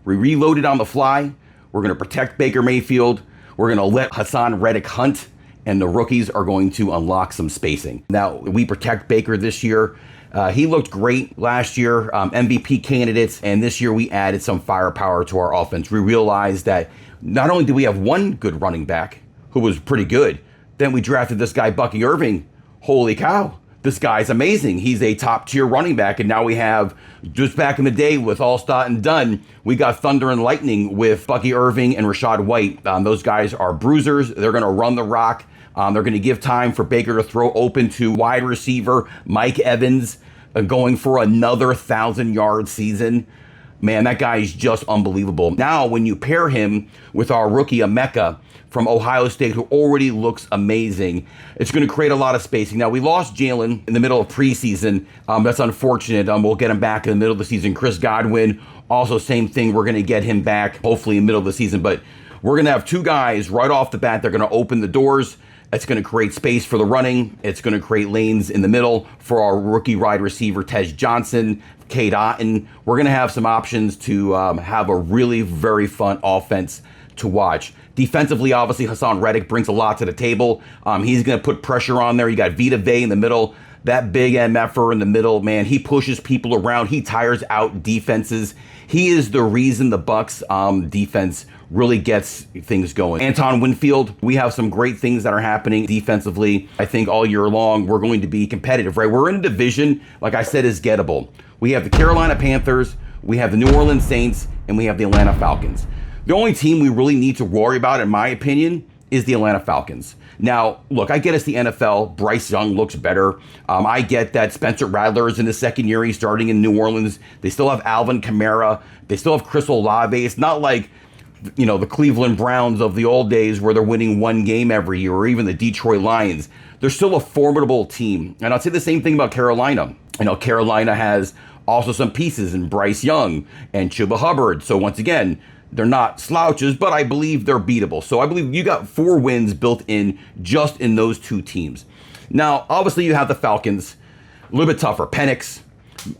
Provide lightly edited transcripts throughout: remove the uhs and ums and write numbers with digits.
We reloaded on the fly. We're going to protect Baker Mayfield. We're going to let Haason Reddick hunt, and the rookies are going to unlock some spacing. Now, we protect Baker this year. He looked great last year, MVP candidates, and this year we added some firepower to our offense. We realized that not only do we have one good running back who was pretty good, then we drafted this guy, Bucky Irving. Holy cow. This guy's amazing. He's a top-tier running back, and now we have, just back in the day with all said and done, we got thunder and lightning with Bucky Irving and Rachaad White. Those guys are bruisers. They're going to run the rock. They're going to give time for Baker to throw open to wide receiver Mike Evans, going for another 1,000-yard season. Man, that guy is just unbelievable. Now, when you pair him with our rookie Emeka from Ohio State, who already looks amazing, it's going to create a lot of spacing. Now, we lost Jalen in the middle of preseason. That's unfortunate. We'll get him back in the middle of the season. Chris Godwin, also same thing. We're going to get him back, hopefully, in the middle of the season. But we're going to have two guys right off the bat. They're going to open the doors. It's going to create space for the running. It's going to create lanes in the middle for our rookie wide receiver, Tej Johnson, Cade Otton. We're going to have some options to have a really very fun offense to watch. Defensively, obviously, Haason Reddick brings a lot to the table. He's going to put pressure on there. You got Vita in the middle. That big MFer in the middle, man, he pushes people around. He tires out defenses. He is the reason the Bucks defense really gets things going. Antoine Winfield, we have some great things that are happening defensively. I think all year long, we're going to be competitive, right? We're in a division, like I said, is gettable. We have the Carolina Panthers, we have the New Orleans Saints, and we have the Atlanta Falcons. The only team we really need to worry about, in my opinion, is the Atlanta Falcons. Now, look, I get it's the NFL. Bryce Young looks better. I get that Spencer Rattler is in his second year. He's starting in New Orleans. They still have Alvin Kamara. They still have Chris Olave. It's not like, you know, the Cleveland Browns of the old days where they're winning one game every year, or even the Detroit Lions. They're still a formidable team. And I'll say the same thing about Carolina. You know, Carolina has also some pieces in Bryce Young and Chuba Hubbard. So once again, they're not slouches, but I believe they're beatable. So I believe you got 4 wins built in just in those 2 teams. Now, obviously, you have the Falcons. A little bit tougher. Penix,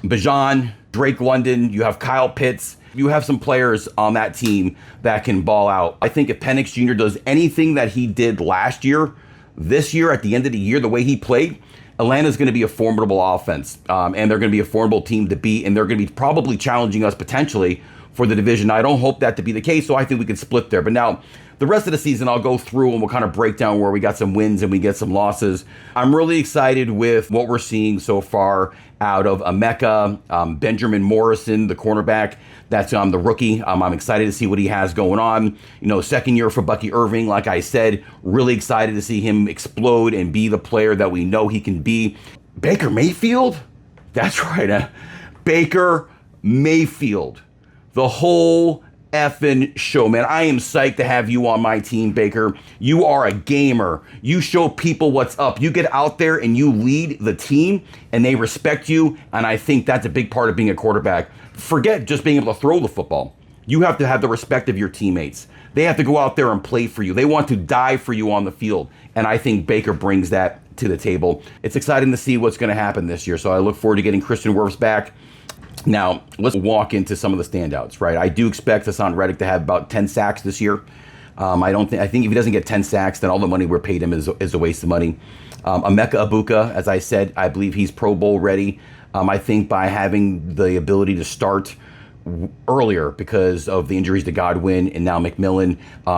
Bijan, Drake London. You have Kyle Pitts. You have some players on that team that can ball out. I think if Penix Jr. does anything that he did last year, this year, at the end of the year, the way he played, Atlanta's going to be a formidable offense. And they're going to be a formidable team to beat. And they're going to be probably challenging us potentially for the division. I don't hope that to be the case, so I think we can split there. But now, the rest of the season, I'll go through and we'll kind of break down where we got some wins and we get some losses. I'm really excited with what we're seeing so far out of Emeka, Benjamin Morrison, the cornerback. That's the rookie. I'm excited to see what he has going on. You know, second year for Bucky Irving, like I said, really excited to see him explode and be the player that we know he can be. Baker Mayfield? That's right. Baker Mayfield. The whole effing show, man. I am psyched to have you on my team, Baker. You are a gamer. You show people what's up. You get out there and you lead the team and they respect you. And I think that's a big part of being a quarterback. Forget just being able to throw the football. You have to have the respect of your teammates. They have to go out there and play for you. They want to die for you on the field. And I think Baker brings that to the table. It's exciting to see what's going to happen this year. So I look forward to getting Christian Wirfs back. Now, let's walk into some of the standouts, right? I do expect Haason Reddick to have about 10 sacks this year. I think if he doesn't get 10 sacks, then all the money we're paid him is a waste of money. Emeka Egbuka, as I said, I believe he's Pro Bowl ready. I think by having the ability to start earlier because of the injuries to Godwin and now McMillan,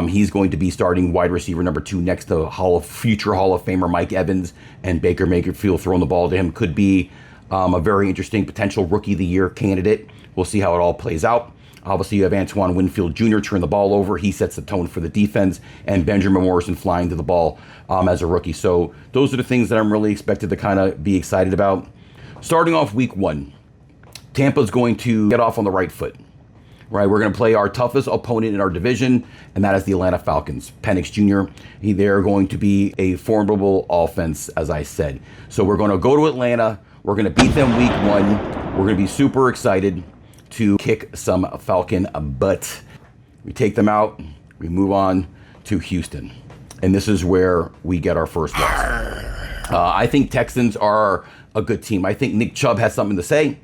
he's going to be starting wide receiver number 2 next to future Hall of Famer Mike Evans, and Baker Mayfield throwing the ball to him could be a very interesting potential Rookie of the Year candidate. We'll see how it all plays out. Obviously, you have Antoine Winfield Jr. turn the ball over. He sets the tone for the defense, and Benjamin Morrison flying to the ball as a rookie. So those are the things that I'm really expected to kind of be excited about. Starting off week 1, Tampa's going to get off on the right foot. Right, we're going to play our toughest opponent in our division, and that is the Atlanta Falcons. Penix Jr., they're going to be a formidable offense, as I said. So we're going to go to Atlanta. We're going to beat them week 1. We're going to be super excited to kick some Falcon butt. We take them out. We move on to Houston. And this is where we get our first loss. I think Texans are a good team. I think Nick Chubb has something to say,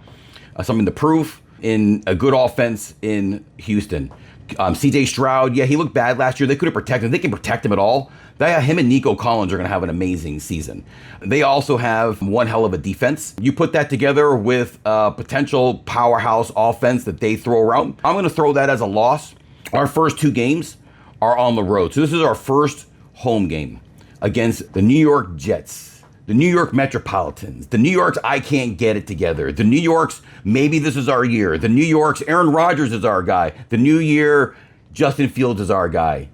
something to prove. in a good offense in Houston. CJ Stroud, yeah, he looked bad last year. They could have protected him. They can protect him at all. Him and Nico Collins are going to have an amazing season. They also have one hell of a defense. You put that together with a potential powerhouse offense that they throw around. I'm going to throw that as a loss. Our first 2 games are on the road. So this is our first home game against the New York Jets, the New York Metropolitans, the New Yorks I can't get it together, the New Yorks maybe this is our year, the New Yorks Aaron Rodgers is our guy, the New Year Justin Fields is our guy.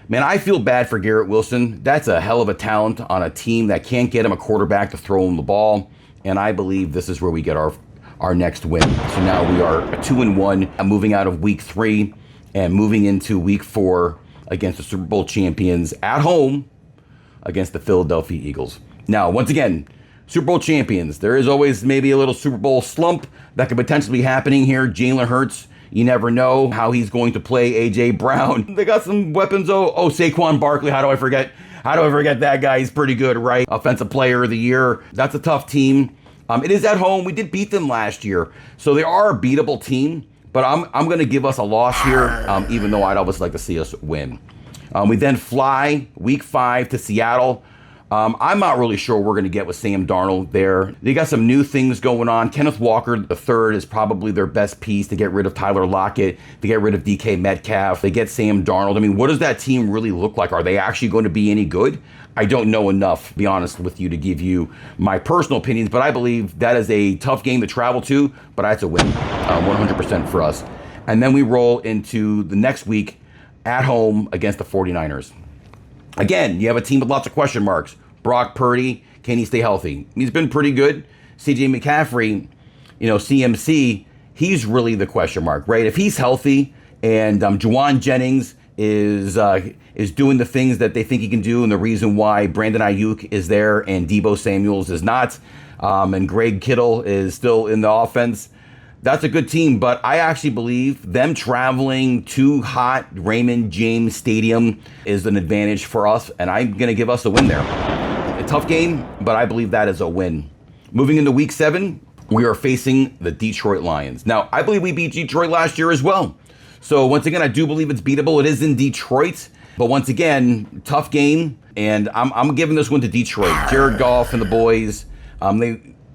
Man, I feel bad for Garrett Wilson. That's a hell of a talent on a team that can't get him a quarterback to throw him the ball, and I believe this is where we get our next win. So now we are 2-1, moving out of week 3 and moving into week 4 against the Super Bowl champions at home against the Philadelphia Eagles. Now, once again, Super Bowl champions. There is always maybe a little Super Bowl slump that could potentially be happening here. Jalen Hurts, you never know how he's going to play. A.J. Brown. They got some weapons. Saquon Barkley. How do I forget that guy? He's pretty good, right? Offensive player of the year. That's a tough team. It is at home. We did beat them last year. So they are a beatable team. But I'm going to give us a loss here, even though I'd always like to see us win. We then fly week 5 to Seattle. I'm not really sure what we're going to get with Sam Darnold there. They got some new things going on. Kenneth Walker III is probably their best piece to get rid of Tyler Lockett, to get rid of DK Metcalf. They get Sam Darnold. I mean, what does that team really look like? Are they actually going to be any good? I don't know enough, to be honest with you, to give you my personal opinions, but I believe that is a tough game to travel to, but that's a win, 100% for us. And then we roll into the next week at home against the 49ers. Again, you have a team with lots of question marks. Brock Purdy, can he stay healthy? He's been pretty good. CJ McCaffrey, CMC, he's really the question mark, right? If he's healthy and Juwan Jennings is doing the things that they think he can do, and the reason why Brandon Ayuk is there and Deebo Samuels is not, and Greg Kittle is still in the offense, that's a good team. But I actually believe them traveling to hot Raymond James Stadium is an advantage for us, and I'm going to give us a win there. A tough game, but I believe that is a win. Moving into week 7, we are facing the Detroit Lions. Now, I believe we beat Detroit last year as well. So once again, I do believe it's beatable. It is in Detroit. But once again, tough game, and I'm giving this one to Detroit. Jared Goff and the boys,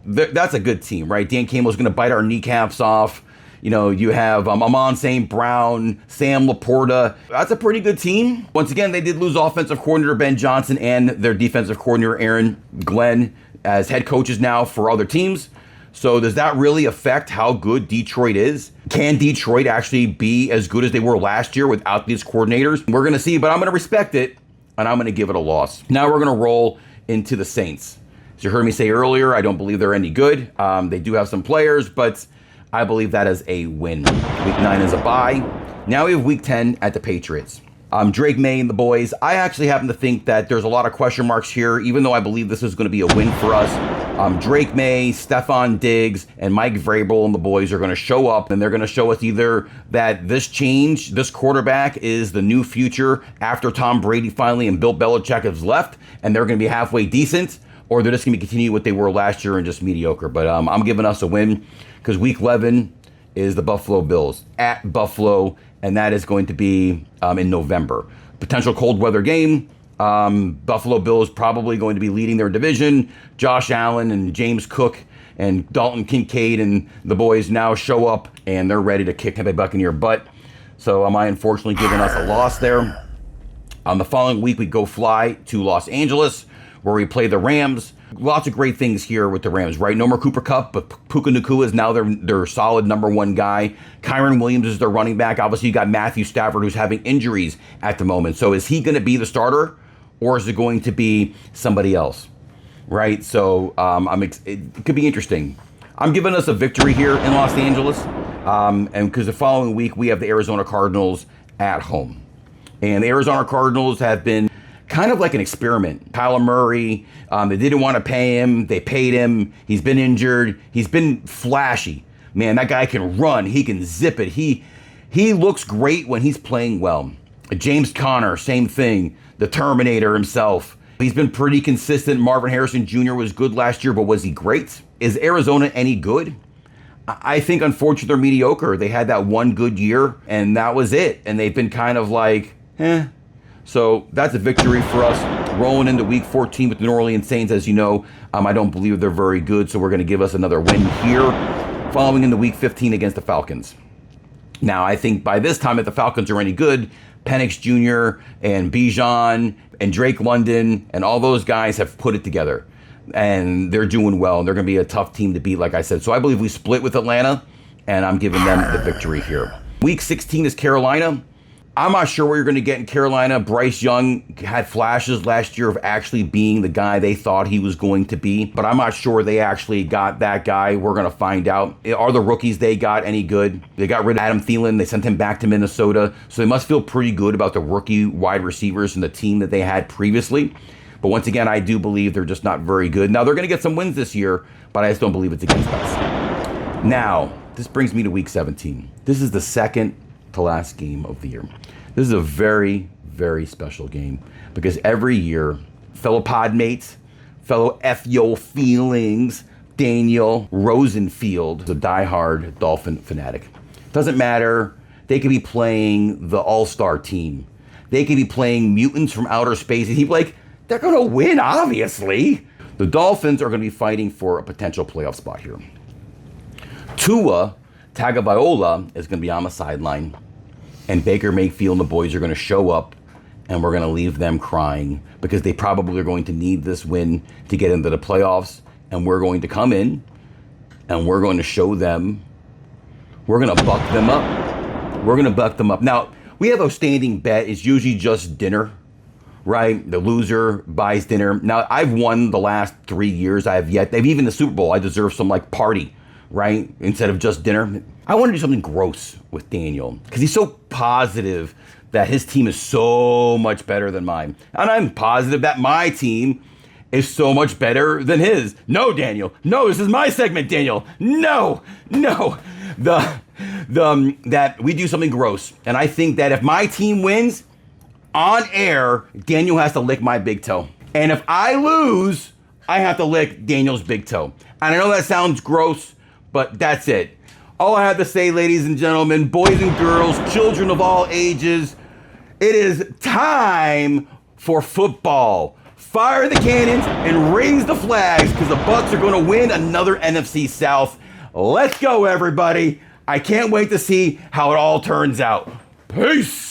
that's a good team, right? Dan Campbell's going to bite our kneecaps off. You have Amon St. Brown, Sam Laporta. That's a pretty good team. Once again, they did lose offensive coordinator Ben Johnson and their defensive coordinator Aaron Glenn as head coaches now for other teams. So does that really affect how good Detroit is? Can Detroit actually be as good as they were last year without these coordinators? We're going to see, but I'm going to respect it, and I'm going to give it a loss. Now we're going to roll into the Saints. As you heard me say earlier, I don't believe they're any good. They do have some players, but I believe that is a win. Week 9 is a bye. Now we have week 10 at the Patriots. Drake May and the boys. I actually happen to think that there's a lot of question marks here, even though I believe this is going to be a win for us. Drake May, Stephon Diggs, and Mike Vrabel and the boys are going to show up, and they're going to show us either that this quarterback is the new future after Tom Brady finally and Bill Belichick has left, and they're going to be halfway decent, or they're just going to continue what they were last year and just mediocre. But I'm giving us a win because week 11 is the Buffalo Bills at Buffalo, and that is going to be in November. Potential cold weather game. Buffalo Bills probably going to be leading their division. Josh Allen and James Cook and Dalton Kincaid and the boys now show up, and they're ready to kick Tampa Bay Buccaneers butt. So am I unfortunately giving us a loss there? The following week, we go fly to Los Angeles, where we play the Rams. Lots of great things here with the Rams, right? No more Cooper Kupp, but Puka Nacua is now their solid number 1 guy. Kyron Williams is their running back. Obviously, you got Matthew Stafford, who's having injuries at the moment. So is he going to be the starter, or is it going to be somebody else, right? So it could be interesting. I'm giving us a victory here in Los Angeles, and because the following week, we have the Arizona Cardinals at home. And the Arizona Cardinals have been kind of like an experiment. Kyler Murray, they didn't want to pay him. They paid him. He's been injured. He's been flashy. Man, that guy can run. He can zip it. He looks great when he's playing well. James Conner, same thing. The Terminator himself. He's been pretty consistent. Marvin Harrison Jr. was good last year, but was he great? Is Arizona any good? I think, unfortunately, they're mediocre. They had that one good year, and that was it. And they've been kind of like, eh. So that's a victory for us. Rolling into week 14 with the New Orleans Saints, as you know, I don't believe they're very good, so we're going to give us another win here. Following into week 15 against the Falcons. Now, I think by this time, if the Falcons are any good, Penix Jr. and Bijan and Drake London and all those guys have put it together. And they're doing well, and they're going to be a tough team to beat, like I said. So I believe we split with Atlanta, and I'm giving them the victory here. Week 16 is Carolina. I'm not sure what you're going to get in Carolina. Bryce Young had flashes last year of actually being the guy they thought he was going to be, but I'm not sure they actually got that guy. We're going to find out. Are the rookies they got any good? They got rid of Adam Thielen. They sent him back to Minnesota, so they must feel pretty good about the rookie wide receivers and the team that they had previously. But once again, I do believe they're just not very good. Now, they're going to get some wins this year, but I just don't believe it's against us. Now, this brings me to week 17. This is the second to last game of the year. This is a very, very special game because every year, fellow podmates, fellow F-yo feelings, Daniel Rosenfield, a diehard Dolphin fanatic. Doesn't matter. They could be playing the all-star team. They could be playing mutants from outer space. And he'd be like, they're going to win, obviously. The Dolphins are going to be fighting for a potential playoff spot here. Tua Tagovailoa is going to be on the sideline, and Baker Mayfield and the boys are going to show up, and we're going to leave them crying because they probably are going to need this win to get into the playoffs, and we're going to come in, and we're going to show them, we're going to buck them up. We're going to buck them up. Now, we have a standing bet. It's usually just dinner, right? The loser buys dinner. Now, I've won the last 3 years. I have yet. Even the Super Bowl, I deserve some party, right? Instead of just dinner. I want to do something gross with Daniel because he's so positive that his team is so much better than mine. And I'm positive that my team is so much better than his. No, Daniel. No, this is my segment, Daniel. No. That we do something gross. And I think that if my team wins, on air, Daniel has to lick my big toe. And if I lose, I have to lick Daniel's big toe. And I know that sounds gross, but that's it. All I have to say, ladies and gentlemen, boys and girls, children of all ages, it is time for football. Fire the cannons and raise the flags because the Bucs are going to win another NFC South. Let's go, everybody. I can't wait to see how it all turns out. Peace.